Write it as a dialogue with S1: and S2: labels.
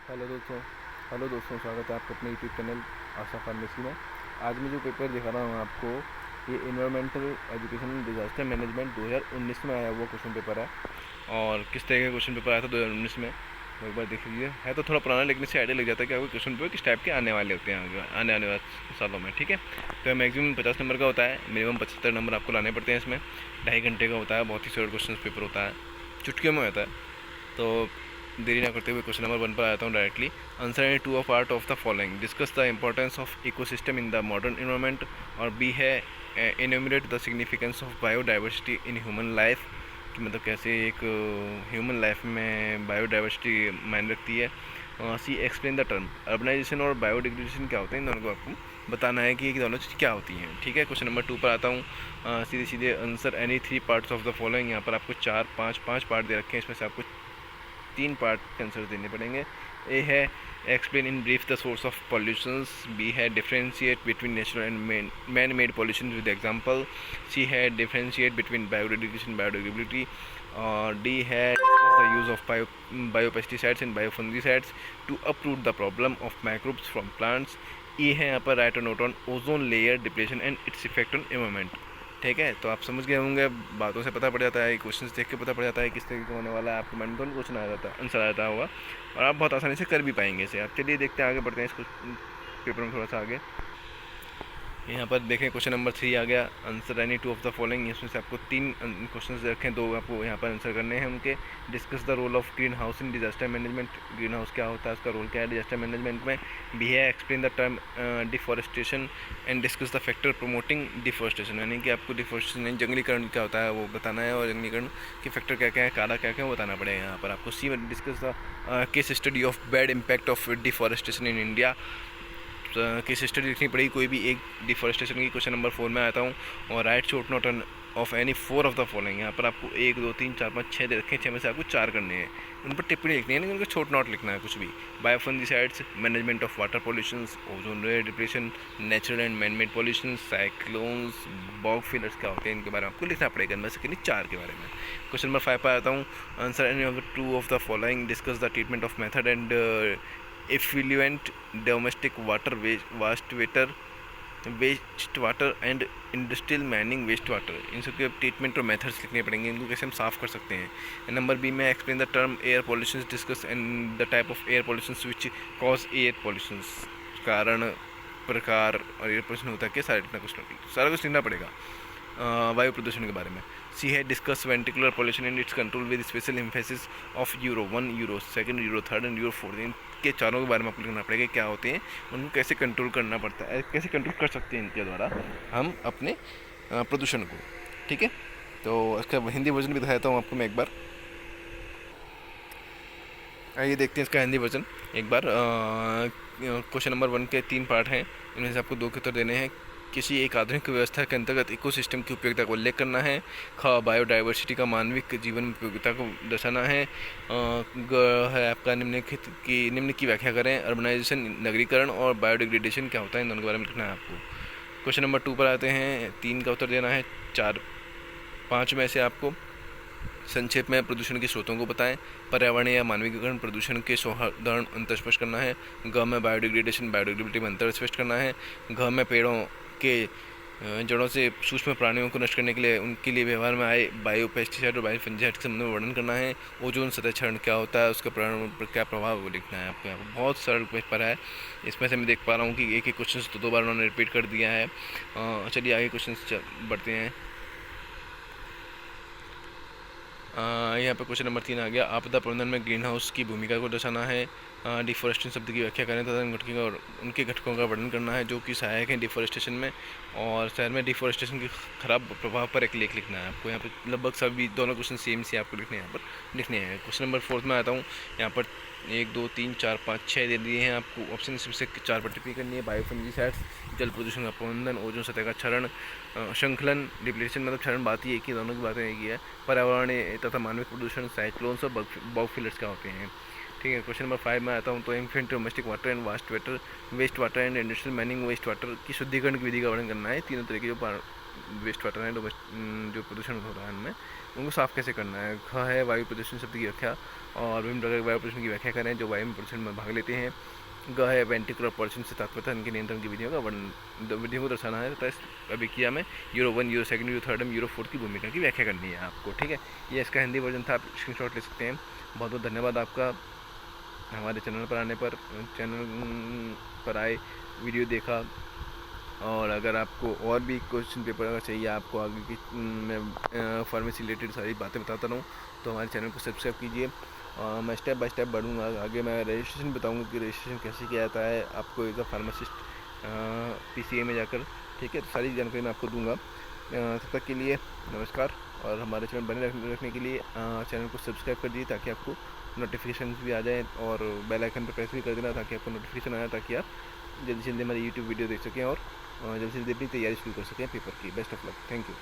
S1: Hello दोस्तों स्वागत है आपका अपने यूट्यूब चैनल आशा फार्मेसी में। आज मैं जो पेपर दिखा रहा हूँ आपको, ये इन्वायरमेंटल एजुकेशन डिज़ास्टर मैनेजमेंट 2019 में आया हुआ क्वेश्चन पेपर है। और किस तरह का क्वेश्चन पेपर आया था 2019 में वो एक बार देख लीजिए। है तो थोड़ा पुराना, लेकिन इससे आइडिया लग जाता है कि आपको क्वेश्चन पेपर किस टाइप के आने वाले होते हैं आने वाले सालों में। ठीक है, तो मैक्सिमम 50 नंबर का होता है, मिनिमम 75 नंबर आपको लाने पड़ते हैं। इसमें 2.5 घंटे का होता है, बहुत ही शॉर्ट क्वेश्चन पेपर होता है, चुटकियों में होता है। तो देरी ना करते हुए क्वेश्चन नंबर 1 पर आता हूँ directly. Answer any two of part of the following, discuss the importance of ecosystem in the modern environment. और बी है innominate the significance of biodiversity in human life, कि मतलब कैसे एक ह्यूमन लाइफ में बायोडाइवर्सिटी मायने रखती है। सी एक्सप्लेन द टर्म अर्बनाइजेशन और बायोडिग्रेडेशन क्या होते हैं, इन दोनों को आपको बताना है कि दोनों चीज़ क्या होती हैं। ठीक है, क्वेश्चन नंबर 2 पर आता हूँ। सीधे सीधे answer any 3 parts of the following. यहाँ पर आपको 4 5 पार्ट दे रखे हैं, इसमें से आपको 3 पार्ट के आंसर देने पड़ेंगे। ए है explain in brief the source of pollutions. B है differentiate between natural and man made pollution with example. C है डिफरेंशिएट बिटवीन बायोडिग्रेडेशन बायोडिग्रेबिलिटी। और डी है the use of biopesticides and biofungicides to uproot the problem of microbes from plants. E है यहाँ पर write a note on ozone layer depletion and its effect on environment. ठीक है, तो आप समझ गए होंगे, बातों से पता पड़ जाता है, क्वेश्चन देख के पता पड़ जाता है किस तरीके का होने वाला है। आपके माइंड में क्वेश्चन आ जाता है, आंसर आ जाता होगा, और आप बहुत आसानी से कर भी पाएंगे इसे। आप चलिए देखते हैं, आगे बढ़ते हैं इस पेपर में थोड़ा सा आगे। यहाँ पर देखें क्वेश्चन नंबर 3 आ गया। Answer any two of the following. इसमें से आपको 3 क्वेश्चन रखें, 2 आपको यहाँ पर आंसर करने हैं उनके। Discuss the role of greenhouse in disaster management. Greenhouse क्या होता है, उसका रोल क्या है डिजास्टर मैनेजमेंट में। बी है explain the term deforestation and discuss the factor promoting deforestation, यानी कि आपको डिफॉरेस्टेशन जंगलीकरण क्या होता है वो बताना है, और जंगलीकरण के फैक्टर क्या क्या है, काला क्या क्या है वो बताना पड़ेगा। यहाँ पर आपको सी में discuss the case study of bad impact of deforestation in India. Case study लिखनी पड़ेगी कोई भी एक डिफॉरेस्टेशन की। क्वेश्चन नंबर 4 में आता हूँ। और right short note of any 4 of the following. यहाँ पर आपको 1 2 3 4 5 6 दे रखे हैं, 6 में से आपको 4 करने हैं। उन पर टिप्पणी लिखनी है, लेकिन उनका छोट नोट लिखना है कुछ भी। Biofungicides, management of water pollution, ozone layer depletion, natural and man made pollution, cyclones, bog fillers क्या होते हैं, इनके बारे में आपको लिखना पड़ेगा। इनमें से किन्हीं 4 के बारे में। क्वेश्चन नंबर 5 पर आता हूँ। Answer any of the 2 of the following, discuss the treatment of method and effluent domestic water waste water and industrial mining waste water, इन सब के ट्रीटमेंट और मेथड्स लिखने पड़ेंगे, इनको कैसे हम साफ़ कर सकते हैं। नंबर बी में explain the term air pollution, discuss and the type of air pollution which cause air pollution, कारण प्रकार और एयर पॉल्यूशन होता है क्या, सारा कुछ लिखना पड़ेगा वायु प्रदूषण के बारे में। सी है discuss ventricular pollution and it's control with special emphasis of euro 1, euro 2, euro 3 and euro 4। इनके चारों के बारे में आपको लिखना पड़ेगा क्या होते हैं, उनको कैसे कंट्रोल करना पड़ता है, कैसे कंट्रोल कर सकते हैं इनके द्वारा हम अपने प्रदूषण को। ठीक है, तो इसका हिंदी वर्जन भी दिखाता हूँ आपको मैं एक बार। आइए देखते हैं इसका हिंदी वर्जन एक बार। क्वेश्चन नंबर 1 के 3 पार्ट हैं, इनमें से आपको 2 के उत्तर देने हैं। किसी एक आधुनिक व्यवस्था के अंतर्गत इकोसिस्टम की उपयोगिता को उल्लेख करना है। ख बायोडाइवर्सिटी का मानविक जीवन में उपयोगिता को दर्शाना है। ग है आपका निम्न की व्याख्या करें। अर्बनाइजेशन नगरीकरण और बायोडिग्रेडेशन क्या होता है, इन दोनों के बारे में लिखना है आपको। क्वेश्चन नंबर 2 पर आते हैं। 3 का उत्तर देना है। 4 5 में से आपको संक्षेप में प्रदूषण के स्रोतों को बताएं। पर्यावरण या मानवीकरण प्रदूषण के सौहार्दपूर्ण अंतर स्पष्ट करना है। ग में बायोडिग्रेडेशन बायोडिग्रेबिलिटी में अंतर स्पष्ट करना है। घ में पेड़ों के जड़ों से सूक्ष्म प्राणियों को नष्ट करने के लिए उनके लिए व्यवहार में आए बायोपेस्टिसाइड और बायोफंगिसाइड के संबंध में वर्णन करना है। ओजोन सतह क्षरण क्या होता है, उसका पर्यावरण पर क्या प्रभाव वो लिखना है आपको। यहाँ पर बहुत सरल पेपर है, इसमें से मैं देख पा रहा हूँ कि एक एक क्वेश्चन तो 2 बार उन्होंने रिपीट कर दिया है। चलिए आगे क्वेश्चन बढ़ते हैं। यहाँ पर क्वेश्चन नंबर 3 आ गया। आपदा प्रबंधन में ग्रीन हाउस की भूमिका को दर्शाना है। डिफॉरेस्टेशन शब्द की व्याख्या करें तथा उनके घटकों का वर्णन करना है जो कि सहायक हैं डिफॉरेस्टेशन में। और शहर में डिफॉरेस्टेशन के खराब प्रभाव पर एक लेख लिखना है आपको। यहाँ पर लगभग सभी दोनों क्वेश्चन सेम से आपको लिखने हैं, यहाँ पर लिखने हैं। क्वेश्चन नंबर 4 में आता हूँ। यहाँ पर 1 2 3 4 5 6 दे दिए हैं आपको, ऑप्शन इसमें से 4 पर टिप्पणी करनी है। बायोफंगिसाइड्स, जल प्रदूषण का प्रबंधन, ओजोन सतह का क्षरण, श्रृंखलन डिप्लेशन मतलब क्षरण, बात ही एक ही, दोनों की बातें एक ही है। पर्यावरण तथा मानविक प्रदूषण, साइक्लोन्स और बॉग फिलर्स क्या होते हैं। ठीक है, क्वेश्चन नंबर 5 में आता हूँ। तो infant domestic water and waste water and industrial mining waste water की शुद्धिकरण की विधि का वर्णन करना है। तीनों तरह के जो वेस्ट वाटर है, जो प्रदूषण हो रहा है उनमें, उनको साफ़ कैसे करना है। ख है वायु प्रदूषण शब्द की व्याख्या और विभिन्न प्रकार के वायु प्रदूषण की व्याख्या करें जो वायु प्रदूषण में भाग लेते हैं। ग है वेंटिकुलर पॉल्यूशन से तात्पर्य इनके नियंत्रण की विधियों का वर्णन, विधियों को दर्शाना है तथा इस अभिक्रिया में यूरो 1, यूरो 2, यूरो 3, यूरो 4 की भूमिका की व्याख्या करनी है आपको। ठीक है, ये इसका हिंदी वर्जन था, आप स्क्रीनशॉट ले सकते हैं। बहुत बहुत धन्यवाद आपका हमारे चैनल पर आने पर, चैनल पर आए, वीडियो देखा। और अगर आपको और भी क्वेश्चन पेपर अगर चाहिए, आपको आगे की मैं फार्मेसी रिलेटेड सारी बातें बताता रहूँ, तो हमारे चैनल को सब्सक्राइब कीजिए। मैं स्टेप बाय स्टेप बढ़ूँगा आगे, मैं रजिस्ट्रेशन बताऊँगा कि रजिस्ट्रेशन कैसे किया जाता है आपको एज अ फार्मासिस्ट PCA में जाकर। ठीक है, तो सारी जानकारी मैं आपको दूंगा। तब तक के लिए नमस्कार, और हमारे चैनल बने रखने के लिए चैनल को सब्सक्राइब कर दीजिए ताकि आपको नोटिफिकेशन भी आ जाए, और बेल आइकन पर प्रेस भी कर देना ताकि आपको नोटिफिकेशन आए, ताकि आप जल्दी से जल्दी हमारी यूट्यूब वीडियो देख सकें और जल्दी से जल्दी अपनी तैयारी शुरू कर सकें पेपर की। Best of luck, thank you.